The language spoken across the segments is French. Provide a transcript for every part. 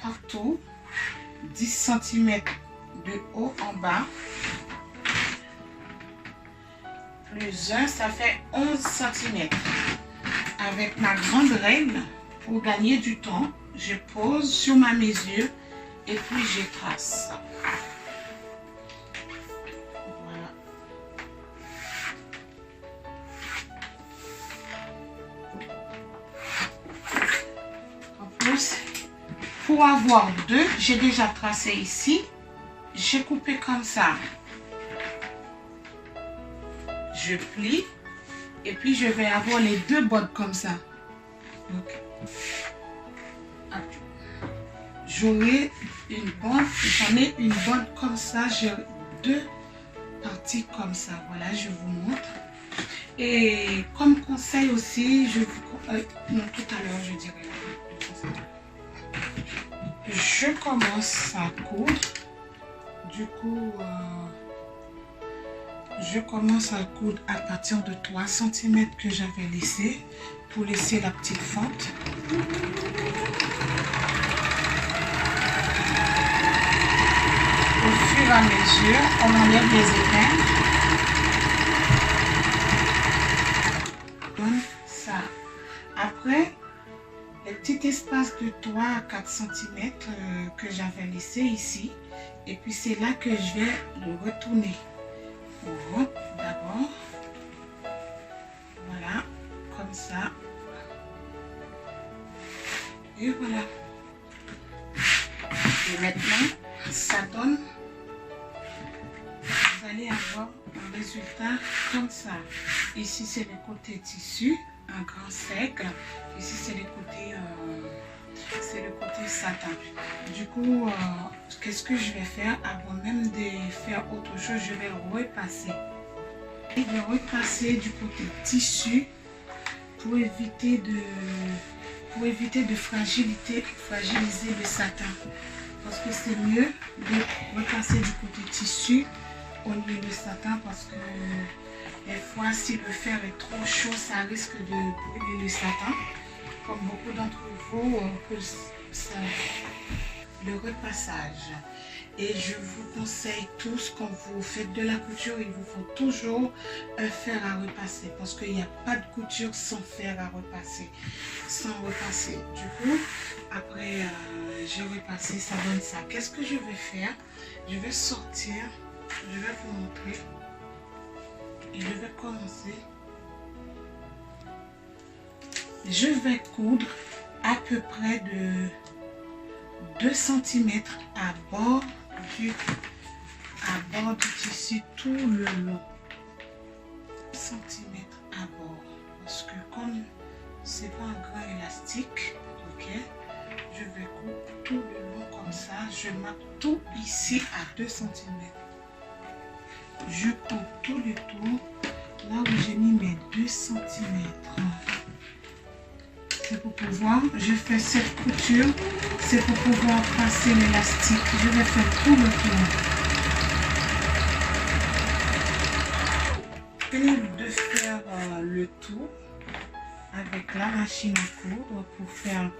partout, 10 cm de haut en bas, plus 1, ça fait 11 cm. Avec ma grande règle, pour gagner du temps, je pose sur ma mesure et puis je trace. Voilà. En plus, pour avoir 2, j'ai déjà tracé ici. J'ai coupé comme ça. Je plie et puis je vais avoir les 2 bords comme ça. Donc, j'aurai une bande, j'en ai une bande comme ça, j'ai 2 parties comme ça. Voilà, je vous montre. Et comme conseil aussi, je vous non, tout à l'heure je dirais. Je commence à coudre. Du coup, je commence à coudre à partir de 3 cm que j'avais laissé pour laisser la petite fente. Au fur et à mesure, on enlève les épingles. Comme ça. Après, les petits espaces de 3 à 4 cm que j'avais laissé ici. Et puis c'est là que je vais le retourner. On rentre d'abord. Voilà, comme ça. Et voilà. Et maintenant, ça donne. Vous allez avoir un résultat comme ça. Ici, c'est le côté tissu, un grand sec. Ici, c'est le côté satin. Du coup, qu'est-ce que je vais faire avant même de faire autre chose? Je vais repasser. Je vais repasser du côté tissu pour éviter de fragiliser le satin. Parce que c'est mieux de repasser du côté tissu au lieu de satin, parce que des fois, si le fer est trop chaud, ça risque de brûler le satin. Comme beaucoup d'entre vous, le repassage. Et je vous conseille tous, quand vous faites de la couture, il vous faut toujours un fer à repasser, parce qu'il n'y a pas de couture sans fer à repasser, sans repasser. Du coup, après j'ai repassé, ça donne ça. Qu'est-ce que je vais faire? Je vais sortir, je vais vous montrer et je vais commencer. Je vais coudre à peu près de 2 cm à bord du tissu tout le long. 2 cm à bord. Parce que comme c'est pas un grand élastique, ok, je vais coudre tout le long comme ça. Je marque tout ici à 2 cm. Je coupe tout le tour là où j'ai mis mes 2 cm. C'est pour pouvoir, je fais cette couture, c'est pour pouvoir passer l'élastique. Je vais faire tout le tour. Fini de faire le tour avec la machine à coudre pour faire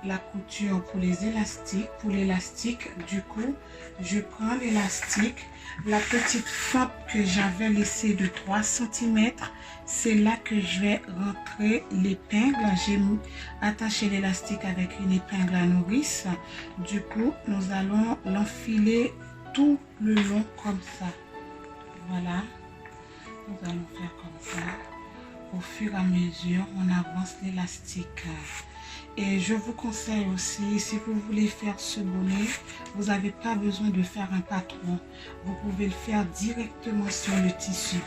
la couture pour les élastiques. Pour l'élastique, du coup, je prends l'élastique, la petite fente que j'avais laissée de 3 cm, c'est là que je vais rentrer l'épingle. J'ai attaché l'élastique avec une épingle à nourrice. Du coup, nous allons l'enfiler tout le long comme ça. Voilà, nous allons faire comme ça. Au fur et à mesure, on avance l'élastique. Et je vous conseille aussi, si vous voulez faire ce bonnet, vous n'avez pas besoin de faire un patron. Vous pouvez le faire directement sur le tissu.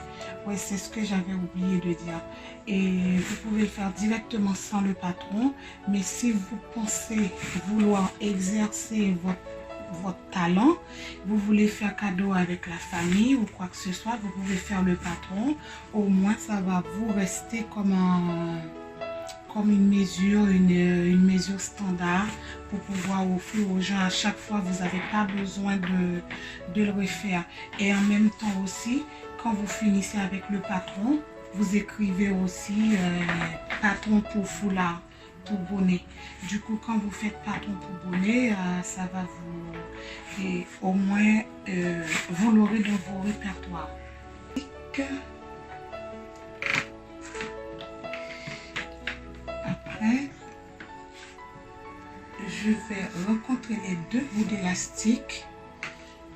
Oui, c'est ce que j'avais oublié de dire. Et vous pouvez le faire directement sans le patron. Mais si vous pensez vouloir exercer votre talent, vous voulez faire cadeau avec la famille ou quoi que ce soit, vous pouvez faire le patron. Au moins, ça va vous rester comme une mesure standard pour pouvoir offrir aux gens. À chaque fois, vous n'avez pas besoin de le refaire. Et en même temps aussi, quand vous finissez avec le patron, vous écrivez aussi patron pour foulard. tout bonnet. Du coup, quand vous faites pas ton tout bonnet, ça va vous... Et au moins, vous l'aurez dans vos répertoires. Après, je vais rencontrer les deux bouts d'élastique.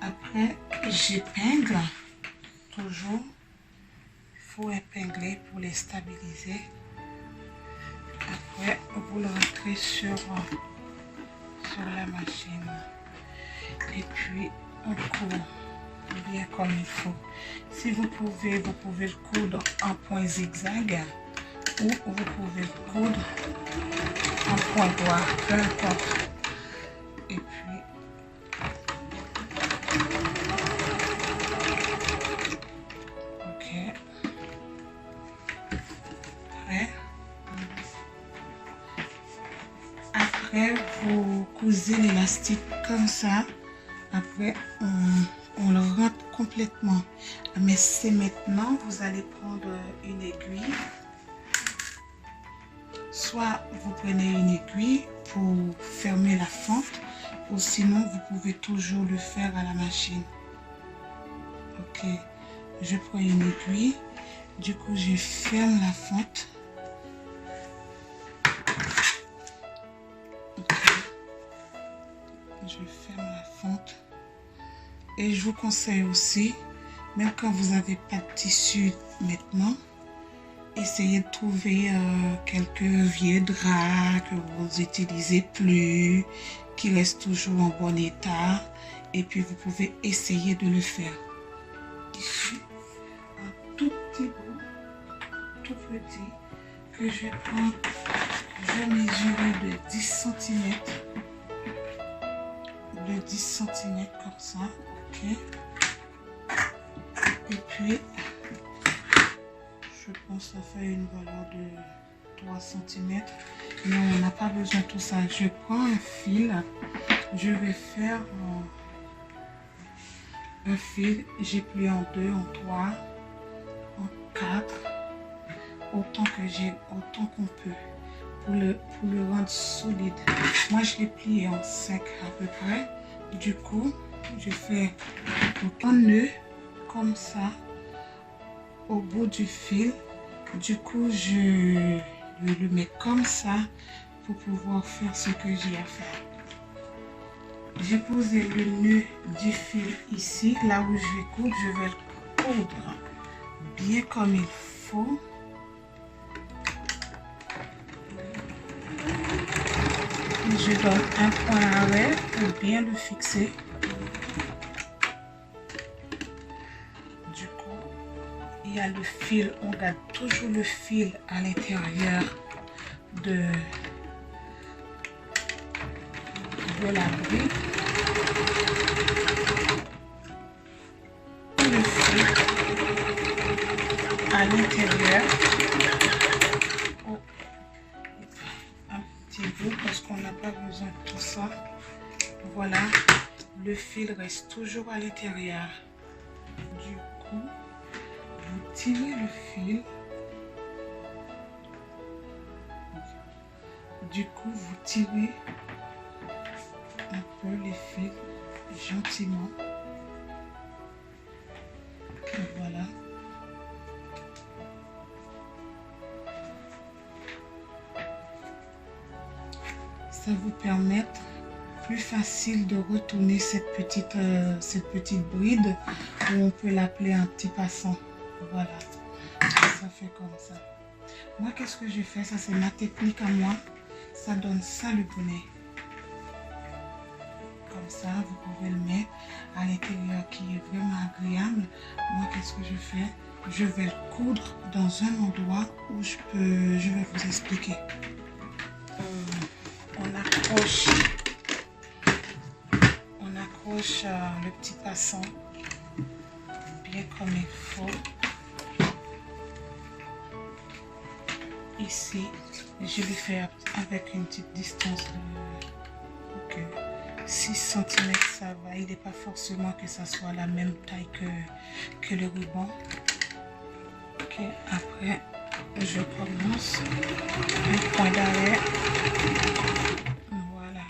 Après, j'épingle. Toujours, il faut épingler pour les stabiliser. Après, vous le rentrez sur la machine. Et puis, on court bien comme il faut. Si vous pouvez le coudre en point zigzag ou vous pouvez le coudre en point droit, peu importe. Et puis, ok. Après, vous cousez l'élastique comme ça. Après, on le rentre complètement. Mais c'est maintenant, vous allez prendre une aiguille. Soit vous prenez une aiguille pour fermer la fente, ou sinon vous pouvez toujours le faire à la machine. Ok, je prends une aiguille. Du coup, je ferme la fente. Je ferme la fente. Et je vous conseille aussi, même quand vous n'avez pas de tissu maintenant, essayez de trouver quelques vieux draps que vous n'utilisez plus, qui restent toujours en bon état. Et puis vous pouvez essayer de le faire. Ici, un tout petit bout, tout petit, que je vais prendre, je vais mesurer de 10 cm. De 10 cm comme ça, ok. Et puis, je pense que ça fait une valeur de 3 cm. Mais on n'a pas besoin de tout ça. Je prends un fil, je vais faire un fil, j'ai plié en 2, en 3, en 4, autant qu'on peut. Pour le rendre solide. Moi, je l'ai plié en 5 à peu près. Du coup, je fais un nœud comme ça au bout du fil. Du coup, je le mets comme ça pour pouvoir faire ce que j'ai à faire. J'ai posé le nœud du fil ici, là où je vais coudre. Je vais le coudre bien comme il faut. Je donne un point arrêt pour bien le fixer. Du coup, il y a le fil, on garde toujours le fil à l'intérieur de la brique. Le fil à l'intérieur. Parce qu'on n'a pas besoin de tout ça. Voilà, le fil reste toujours à l'intérieur. Du coup, vous tirez le fil. Du coup, vous tirez un peu les fils gentiment. Et voilà. Ça vous permet plus facile de retourner cette petite bride, ou on peut l'appeler un petit passant. Voilà, ça fait comme ça. Moi, qu'est-ce que je fais? Ça, c'est ma technique à moi. Ça donne ça le bonnet. Comme ça, vous pouvez le mettre à l'intérieur qui est vraiment agréable. Moi, qu'est-ce que je fais? Je vais le coudre dans un endroit où je vais vous expliquer. On accroche le petit passant bien comme il faut. Ici, je le fais avec une petite distance de 6 cm, ça va. Il n'est pas forcément que ça soit la même taille que le ruban. Ok, après, je commence un point d'arrêt. Voilà.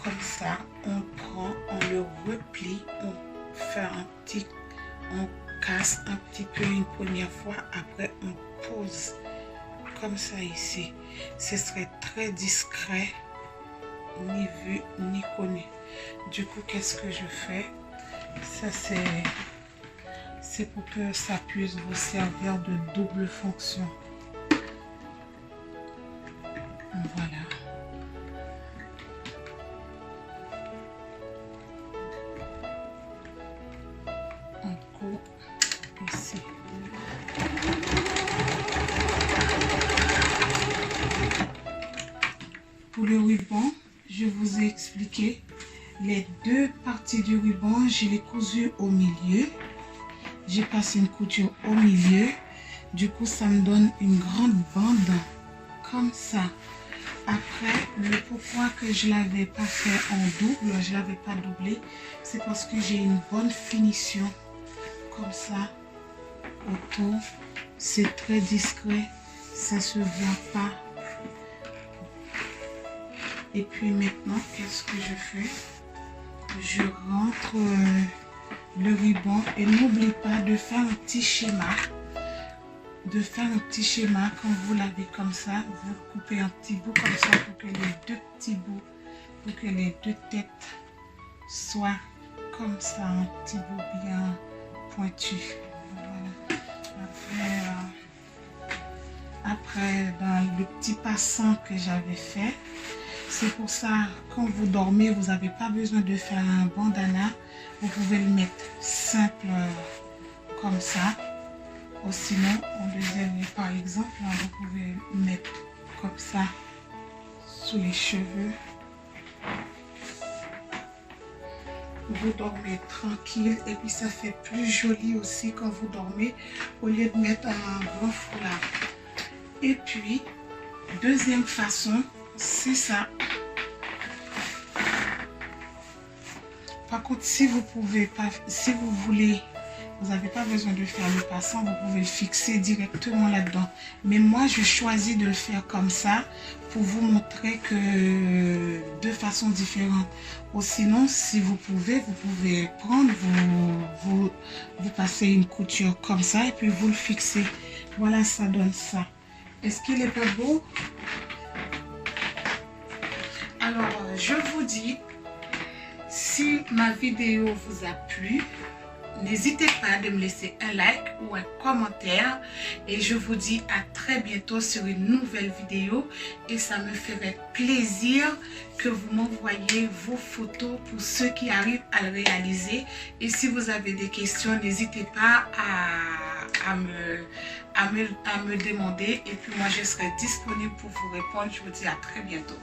Comme ça, on prend, on le replie, on fait on casse un petit peu une première fois, après on pose comme ça ici. Ce serait très discret, ni vu ni connu. Du coup, qu'est-ce que je fais? Ça c'est pour que ça puisse vous servir de double fonction. Voilà. On coupe ici. Pour le ruban, je vous ai expliqué les deux parties du ruban. Je l'ai cousu au milieu. J'ai passé une couture au milieu. Du coup, ça me donne une grande bande comme ça. Après, le pourquoi que je ne l'avais pas fait en double, je ne l'avais pas doublé, c'est parce que j'ai une bonne finition comme ça autour. C'est très discret, ça ne se voit pas. Et puis maintenant, qu'est-ce que je fais? Je rentre le ruban et n'oublie pas de faire un petit schéma. Quand vous l'avez comme ça, vous coupez un petit bout comme ça pour que les deux petits bouts, pour que les deux têtes soient comme ça, un petit bout bien pointu. Voilà. Après, dans le petit passant que j'avais fait, c'est pour ça, quand vous dormez, vous n'avez pas besoin de faire un bandana. Vous pouvez le mettre simple comme ça. Ou sinon, en deuxième, par exemple, vous pouvez le mettre comme ça sous les cheveux. Vous dormez tranquille et puis ça fait plus joli aussi quand vous dormez au lieu de mettre un grand foulard. Et puis, deuxième façon, c'est ça. Par contre, si vous pouvez pas, si vous voulez, vous n'avez pas besoin de faire le passant, vous pouvez le fixer directement là-dedans. Mais moi, je choisis de le faire comme ça pour vous montrer que de façon différente. Ou sinon, si vous pouvez prendre, vous passez une couture comme ça et puis vous le fixez. Voilà, ça donne ça. Est-ce qu'il est pas beau? Alors, je vous dis, si ma vidéo vous a plu, n'hésitez pas à me laisser un like ou un commentaire. Et je vous dis à très bientôt sur une nouvelle vidéo. Et ça me ferait plaisir que vous m'envoyiez vos photos pour ceux qui arrivent à le réaliser. Et si vous avez des questions, n'hésitez pas à me demander. Et puis moi, je serai disponible pour vous répondre. Je vous dis à très bientôt.